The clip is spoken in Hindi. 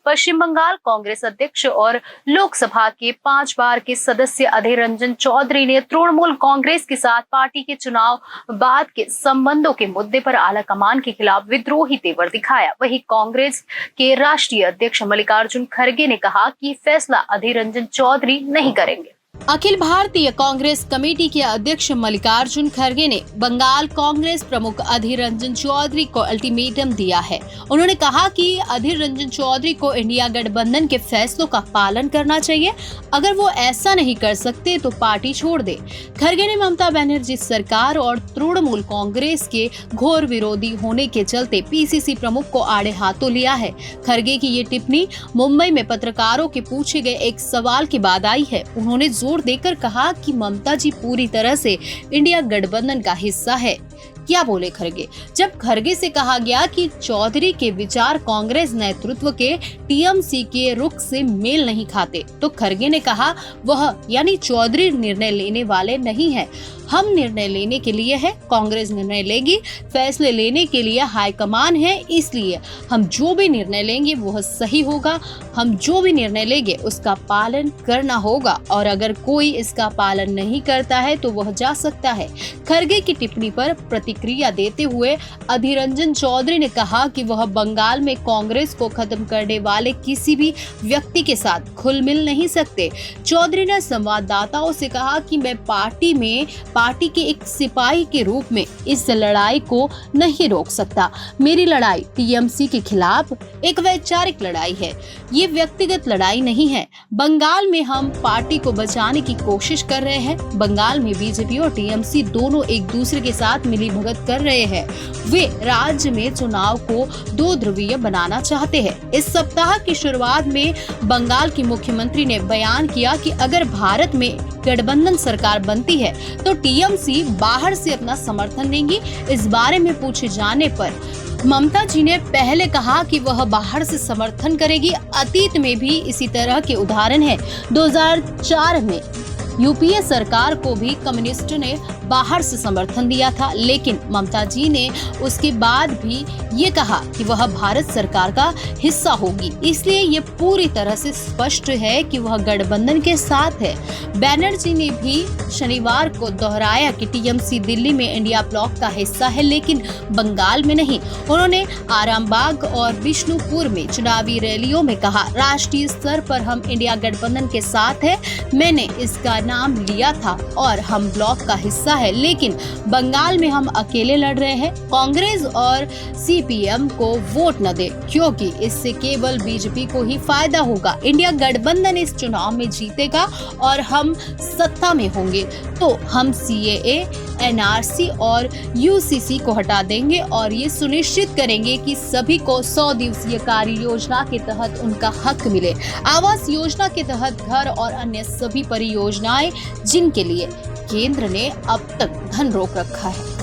पश्चिम बंगाल कांग्रेस अध्यक्ष और लोकसभा के 5 बार के सदस्य अधीर रंजन चौधरी ने तृणमूल कांग्रेस के साथ पार्टी के चुनाव बाद के संबंधों के मुद्दे पर आलाकमान के खिलाफ विद्रोही तेवर दिखाया। वहीं कांग्रेस के राष्ट्रीय अध्यक्ष मल्लिकार्जुन खड़गे ने कहा कि फैसला अधीर रंजन चौधरी नहीं करेंगे। अखिल भारतीय कांग्रेस कमेटी के अध्यक्ष मल्लिकार्जुन खड़गे ने बंगाल कांग्रेस प्रमुख अधीर रंजन चौधरी को अल्टीमेटम दिया है। उन्होंने कहा कि अधीर रंजन चौधरी को इंडिया गठबंधन के फैसलों का पालन करना चाहिए। अगर वो ऐसा नहीं कर सकते तो पार्टी छोड़ दे। खड़गे ने ममता बनर्जी सरकार और तृणमूल कांग्रेस के घोर विरोधी होने के चलते पीसीसी प्रमुख को आड़े हाथों लिया है। खड़गे की ये टिप्पणी मुंबई में पत्रकारों के पूछे गए एक सवाल के बाद आई है। उन्होंने जोर देकर कहा कि ममता जी पूरी तरह से इंडिया गठबंधन का हिस्सा है। क्या बोले खड़गे? जब खड़गे से कहा गया कि चौधरी के विचार कांग्रेस नेतृत्व के टीएमसी के रुख से मेल नहीं खाते, तो खड़गे ने कहा वह यानी चौधरी निर्णय लेने वाले नहीं है। हम निर्णय लेने के लिए है, कांग्रेस निर्णय लेगी, फैसले लेने के लिए हाईकमान है, इसलिए हम जो भी निर्णय लेंगे वह सही होगा। हम जो भी निर्णय लेंगे उसका पालन करना होगा और अगर कोई इसका पालन नहीं करता है तो वह जा सकता है। खड़गे की टिप्पणी पर प्रतिक्रिया देते हुए अधीर रंजन चौधरी ने कहा कि वह बंगाल में कांग्रेस को खत्म करने वाले किसी भी व्यक्ति के साथ घुल मिल नहीं सकते। चौधरी ने संवाददाताओं से कहा कि मैं पार्टी के एक सिपाही के रूप में इस लड़ाई को नहीं रोक सकता। मेरी लड़ाई टीएमसी के खिलाफ एक वैचारिक लड़ाई है, ये व्यक्तिगत लड़ाई नहीं है। बंगाल में हम पार्टी को बचाने की कोशिश कर रहे हैं। बंगाल में बीजेपी और टीएमसी दोनों एक दूसरे के साथ मिलीभगत कर रहे हैं। वे राज्य में चुनाव को दो ध्रुवीय बनाना चाहते हैं। इस सप्ताह की शुरुआत में बंगाल की मुख्यमंत्री ने बयान किया कि अगर भारत में गठबंधन सरकार बनती है तो टीएमसी बाहर से अपना समर्थन देंगी। इस बारे में पूछे जाने पर ममता जी ने पहले कहा कि वह बाहर से समर्थन करेगी। अतीत में भी इसी तरह के उदाहरण हैं। 2004 में यूपीए सरकार को भी कम्युनिस्ट ने बाहर से समर्थन दिया था, लेकिन ममता जी ने उसके बाद भी ये कहा कि वह भारत सरकार का हिस्सा होगी। इसलिए ये पूरी तरह से स्पष्ट है कि वह गठबंधन के साथ है। बनर्जी ने भी शनिवार को दोहराया कि टीएमसी दिल्ली में इंडिया ब्लॉक का हिस्सा है, लेकिन बंगाल में नहीं। उन्होंने आरामबाग और बिष्णुपुर में चुनावी रैलियों में कहा, राष्ट्रीय स्तर पर हम इंडिया गठबंधन के साथ है। मैंने इसका नाम लिया था और हम ब्लॉक का हिस्सा है, लेकिन बंगाल में हम अकेले लड़ रहे हैं। कांग्रेस और सीपीएम को वोट न दे, क्योंकि इससे केवल बीजेपी को ही फायदा होगा। इंडिया गठबंधन इस चुनाव में जीतेगा और हम सत्ता में होंगे तो हम सीएए, एनआरसी और यूसीसी को हटा देंगे और ये सुनिश्चित करेंगे कि सभी को 100 दिवसीय कार्य योजना के तहत उनका हक मिले। आवास योजना के तहत घर और अन्य सभी परियोजनाएं जिनके लिए केंद्र ने अब तक धन रोक रखा है।